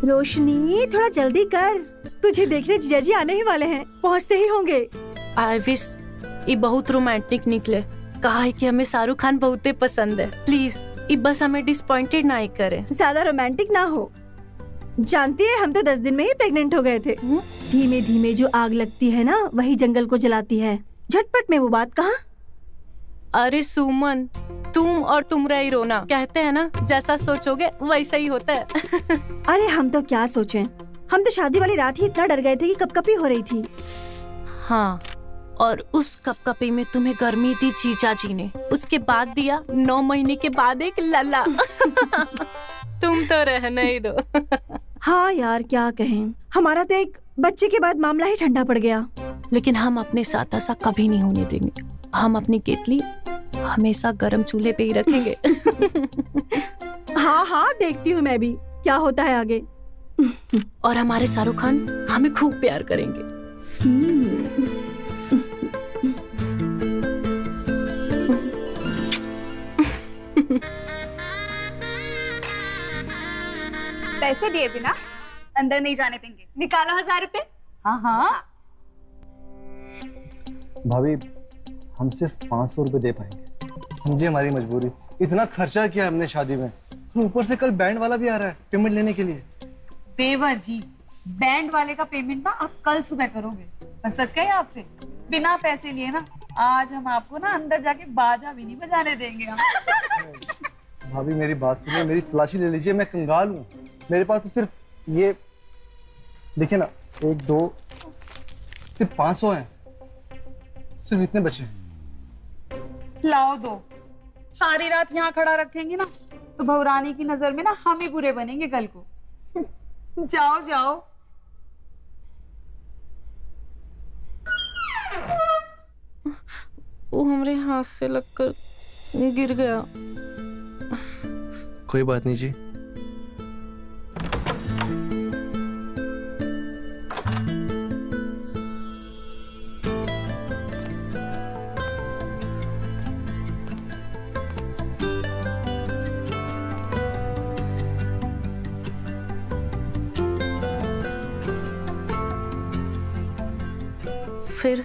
रोशनी थोड़ा जल्दी कर, तुझे देखने जीजा जी आने ही वाले हैं, पहुँचते ही होंगे। आई विश ये बहुत रोमांटिक निकले। कहा है कि हमें शाहरुख खान बहुत पसंद है। प्लीज ये बस हमें डिसअपॉइंटेड ना ही करे। ज्यादा रोमांटिक ना हो। जानती है हम तो 10 दिन में ही प्रेग्नेंट हो गए थे। धीमे धीमे जो आग लगती है ना वही जंगल को जलाती है। झटपट में वो बात कहाँ। अरे सुमन, तुम और तुमरा ही रोना। कहते हैं ना जैसा सोचोगे वैसा ही होता है। अरे हम तो क्या सोचें, हम तो शादी वाली रात ही इतना डर गए थे कि कपकपी हो रही थी। हाँ, और उस कपकपी में तुम्हें गर्मी दी जीजा जी ने, उसके बाद दिया 9 महीने के बाद एक लल्ला। तुम तो रहने ही दो। हाँ यार क्या कहें, हमारा तो एक बच्चे के बाद मामला ही ठंडा पड़ गया। लेकिन हम अपने साथ ऐसा कभी नहीं होने देंगे। हम अपनी केतली हमेशा गरम चूल्हे पे ही रखेंगे। हाँ हाँ देखती हूँ मैं भी क्या होता है आगे। और हमारे शाहरुख खान हमें खूब प्यार करेंगे। पैसे दिए बिना अंदर नहीं जाने देंगे। निकालो 1000 रुपए। हाँ हाँ भाभी, हम सिर्फ 500 रुपए दे पाएंगे, समझिए हमारी मजबूरी। इतना खर्चा किया हमने शादी में, ऊपर से कल बैंड वाला भी आ रहा है पेमेंट लेने के लिए। देवर जी, बैंड वाले का पेमेंट ना आप कल सुबह करोगे। पर सच कहे आपसे, बिना पैसे लिए ना आज हम आपको ना अंदर जाके बाजा भी नहीं बजाने देंगे हम। भाभी मेरी बात सुनिए, मेरी तलाशी ले लीजिए, मैं कंगाल हूँ। मेरे पास तो सिर्फ ये देखिए ना, 1 2 सिर्फ 500 हैं, सिर्फ इतने बचे। लाओ दो। सारी रात यहाँ खड़ा रखेंगे ना तो भवरानी की नजर में ना हम ही बुरे बनेंगे कल को। जाओ जाओ। वो हमारे हाथ से लगकर गिर गया। कोई बात नहीं जी। फिर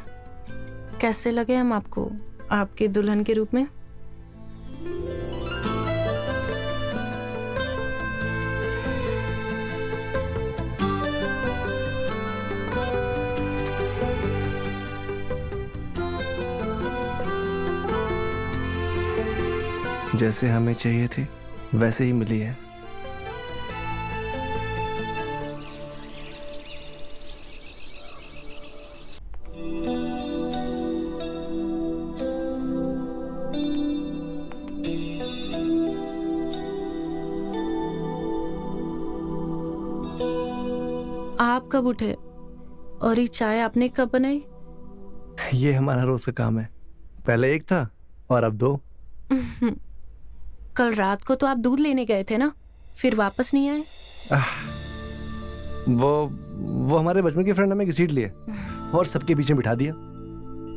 कैसे लगे हम आपको आपके दुल्हन के रूप में? जैसे हमें चाहिए थी वैसे ही मिली है। आप कब उठे और ये चाय आपने कब बनाई? ये हमारा रोज का काम है। पहले एक था और अब 2। कल रात को तो आप दूध लेने गए थे ना, फिर वापस नहीं आए? वो हमारे बचपन के फ्रेंड हमें घसीट लिए और सबके बीच में बिठा दिया।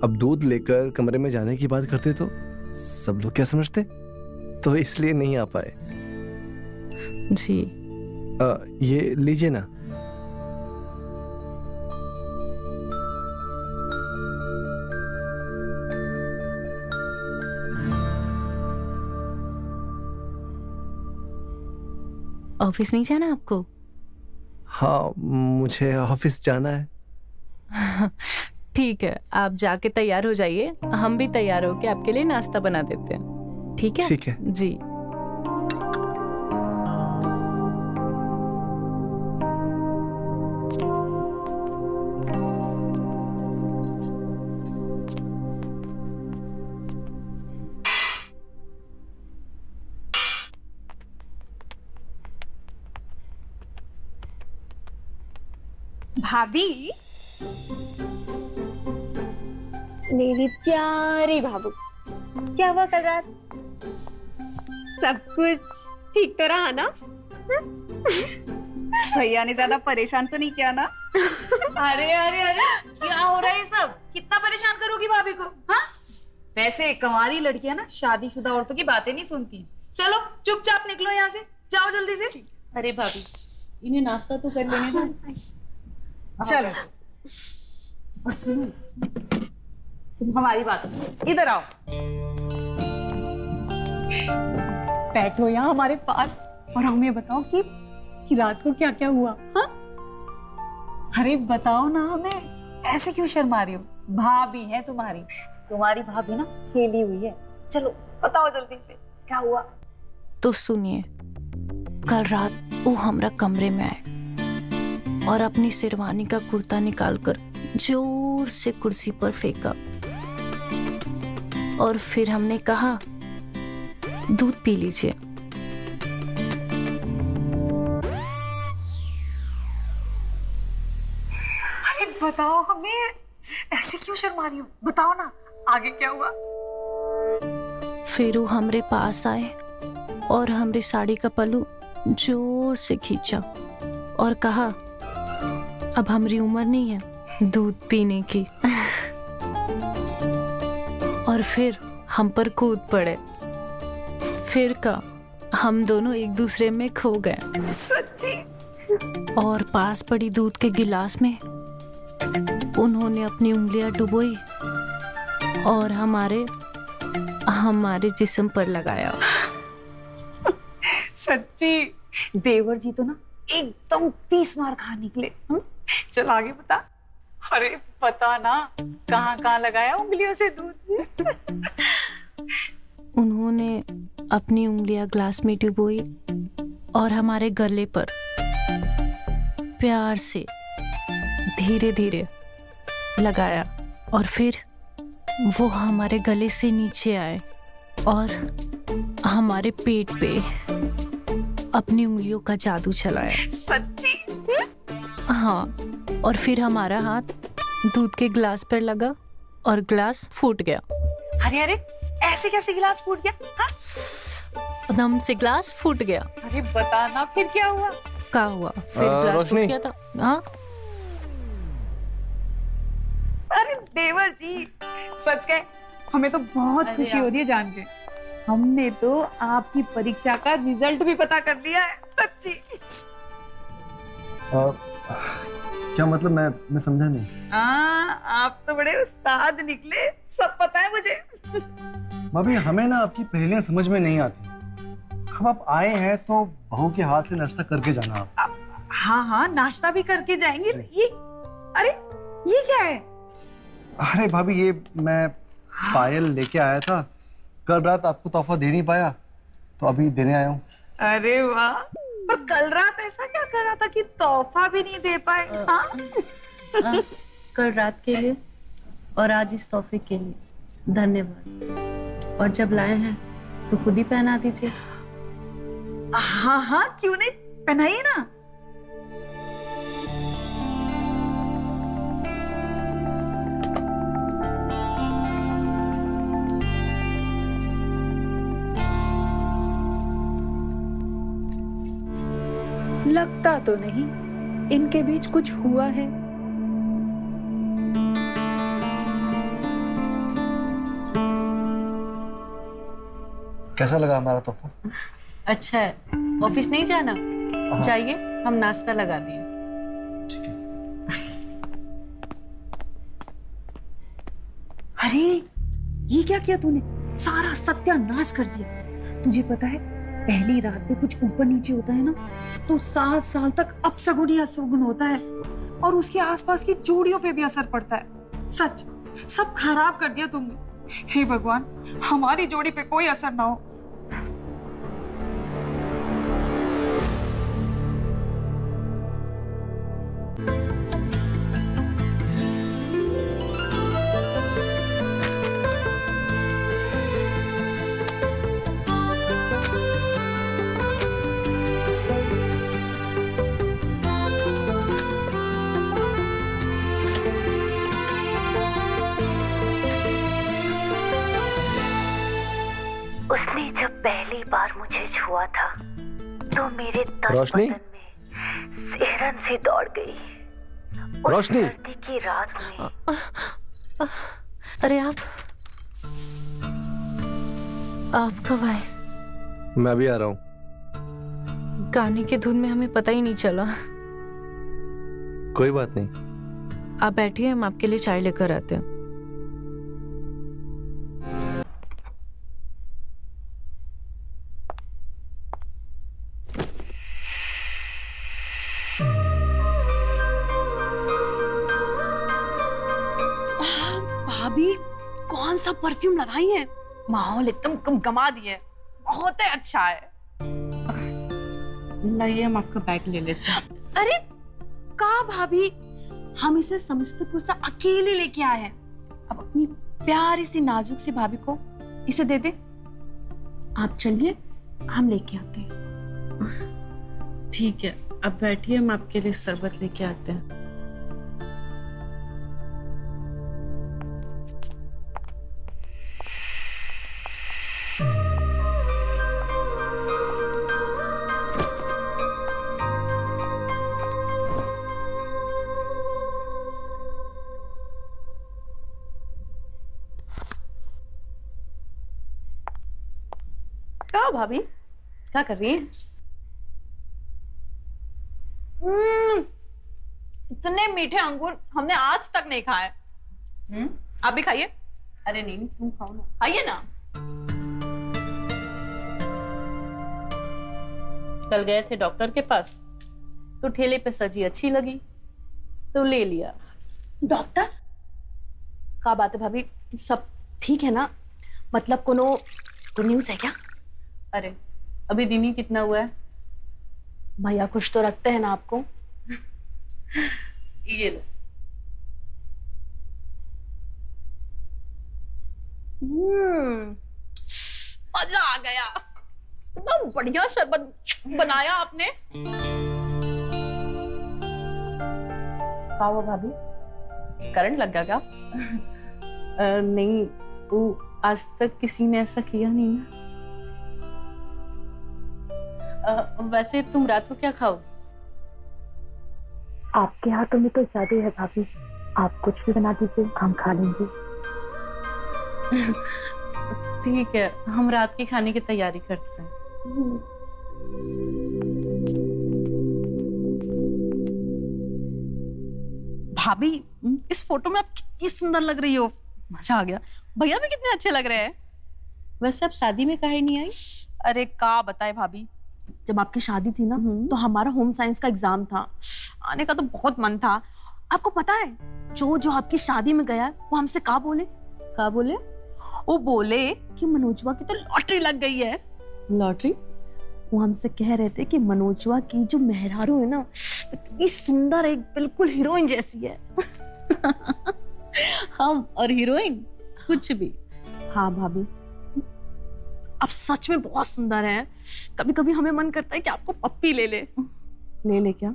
अब दूध लेकर कमरे में जाने की बात करते तो सब लोग क्या समझते, तो इसलिए नहीं आ पाए। जी। ये लीजिए ना। ऑफिस नहीं जाना आपको? हाँ, मुझे ऑफिस जाना है। ठीक है, आप जाके तैयार हो जाइए, हम भी तैयार होके आपके लिए नाश्ता बना देते हैं। ठीक है? ठीक है जी। भाभी, मेरी प्यारी भाभी, क्या हुआ कल रात? सब कुछ ठीक तो रहा ना? भैया ने ज्यादा परेशान तो नहीं किया ना? अरे अरे अरे, क्या हो रहा है सब? कितना परेशान करोगी भाभी को? हाँ, वैसे कंवारी लड़कियां ना शादीशुदा औरतों की बातें नहीं सुनती। चलो चुपचाप निकलो यहाँ से, जाओ जल्दी से। अरे भाभी, इन्हें नाश्ता तो कर लेने दो। चलो और सुनो, तुम हमारी बात सुनो, इधर आओ, बैठो यहाँ हमारे पास और हमें बताओ कि रात को क्या क्या हुआ। हाँ, अरे बताओ ना हमें, ऐसे क्यों शर्मा रही हो? भाभी है तुम्हारी भाभी ना खेली हुई है। चलो बताओ जल्दी से क्या हुआ। तो सुनिए, कल रात वो हमरा कमरे में आए और अपनी शेरवानी का कुर्ता निकालकर जोर से कुर्सी पर फेंका और फिर हमने कहा दूध पी लीजिए। अरे बताओ हमें, ऐसे क्यों शर्मा रही हो? बताओ ना आगे क्या हुआ। फिर वो हमरे पास आए और हमरी साड़ी का पल्लू जोर से खींचा और कहा अब हमारी उम्र नहीं है दूध पीने की। और फिर हम पर कूद पड़े। फिर का हम दोनों एक दूसरे में खो गए सच्ची? और पास पड़ी दूध के गिलास में उन्होंने अपनी उंगलियां डुबोई और हमारे जिस्म पर लगाया। सच्ची? देवर जी तो ना एकदम 30 मार खा निकले। चल आगे बता। अरे पता ना कहाँ लगाया उंगलियों से दूध। उन्होंने अपनी उंगलियां ग्लास में डुबोई और हमारे गले पर प्यार से धीरे धीरे लगाया और फिर वो हमारे गले से नीचे आए और हमारे पेट पे अपनी उंगलियों का जादू चलाया। सच्ची? हाँ, और फिर हमारा हाथ दूध के गिलास पर लगा और गिलास फूट गया। अरे ऐसे कैसे गिलास फूट गया? हाँ? दम से गिलास फूट गया। अरे बता ना फिर क्या हुआ? क्या हुआ? फिर गिलास फूट रोशनी। गया था। हाँ, अरे देवर जी सच कहे, हमें तो बहुत खुशी हो रही है जान के। हमने तो आपकी परीक्षा का रिजल्ट भी पता कर लिया है। सच्ची? क्या मतलब? मैं समझा नहीं। आप तो बड़े उस्ताद निकले, सब पता है मुझे। भाभी हमें ना आपकी पहेलियां समझ में नहीं आती। अब आप आए हैं तो बहू के हाथ से नाश्ता करके जाना आप। हाँ नाश्ता भी करके जाएंगे। ये क्या है? अरे भाभी ये मैं पायल लेके आया था, कल रात आपको तोहफा दे नहीं पाया तो अभी देने आया हूँ। अरे वाह, पर कल रात ऐसा क्या कर रहा था कि तोहफा भी नहीं दे पाए? हाँ? कल रात के लिए और आज इस तोहफे के लिए धन्यवाद। और जब लाए हैं तो खुद ही पहना दीजिए। हाँ क्यों नहीं, पहनाइए ना। लगता तो नहीं इनके बीच कुछ हुआ है। कैसा लगा हमारा तोहफा? अच्छा है, ऑफिस नहीं जाना? जाइए, हम नाश्ता लगा दिए। ठीक है। अरे ये क्या किया तूने? सारा सत्यानाश कर दिया। तुझे पता है पहली रात पे कुछ ऊपर नीचे होता है ना तो 7 साल तक अपशगुन ही अशुगुन होता है और उसके आसपास की जोड़ियों पे भी असर पड़ता है। सच, सब खराब कर दिया तुमने। हे भगवान, हमारी जोड़ी पे कोई असर ना हो। उसने जब पहली बार मुझे छुआ था तो मेरे तन रोशनी? बदन में सिहरन सी दौड़ गई। उस रोशनी? सर्दी की रात में अरे आप कब आए? मैं भी आ रहा हूँ। गाने के धुन में हमें पता ही नहीं चला। कोई बात नहीं। आप बैठिए, हम आपके लिए चाय लेकर आते हैं। भाभी कौन सा परफ्यूम लगाई है? माहौल एकदम गमगमा दिया है, बहुत ही अच्छा है। लाइए, हम आपका बैग ले लेते हैं। अरे का भाभी, हम इसे समस्तीपुर से अकेले लेके आए हैं। अब अपनी प्यारी सी नाजुक सी भाभी को इसे दे दे। आप चलिए, हम लेके आते हैं। ठीक है, अब बैठिए, हम आपके लिए शरबत लेके आते हैं। क्या भाभी, क्या कर रही हैं? इतने मीठे अंगूर हमने आज तक नहीं खाए। आप भी खाइए। अरे नहीं, तुम खाओ ना, खाइए ना। कल गए थे डॉक्टर के पास, तो ठेले पे सजी अच्छी लगी तो ले लिया। डॉक्टर, क्या बात है भाभी, सब ठीक है ना? मतलब कोनो गुड न्यूज़ है क्या? अरे अभी दिन ही कितना हुआ है? भैया कुछ तो रखते हैं ना आपको। ये लो। मजा आ गया, इतना बढ़िया शरबत बनाया आपने। क्या हुआ भाभी, करंट लग गया क्या? नहीं, वो आज तक किसी ने ऐसा किया नहीं ना। वैसे तुम रात को क्या खाओ? आपके हाथों में तो जादू है भाभी, आप कुछ भी बना दीजिए, हम खा लेंगे। ठीक है, हम रात के खाने की तैयारी करते हैं। भाभी, इस फोटो में आप कितनी सुंदर लग रही हो, मजा आ गया। भैया भी कितने अच्छे लग रहे हैं। वैसे अब शादी में काहे नहीं आई? अरे का बताए भाभी, जब आपकी शादी थी ना तो हमारा होम साइंस का एग्जाम था, आने का तो बहुत मन था। आपको पता है जो जो आपकी शादी में गया वो हमसे का बोले? वो बोले कि मनोजवा की तो लॉटरी लग गई है। लॉटरी? वो हमसे कह रहे थे कि मनोजवा की जो मेहरारू है ना, इतनी सुंदर है, बिल्कुल हीरोइन जैसी है। हम और हीरोइन कुछ भी। हाँ भाभी, आप सच में बहुत सुंदर हैं। कभी कभी हमें मन करता है कि आपको पप्पी ले ले क्या?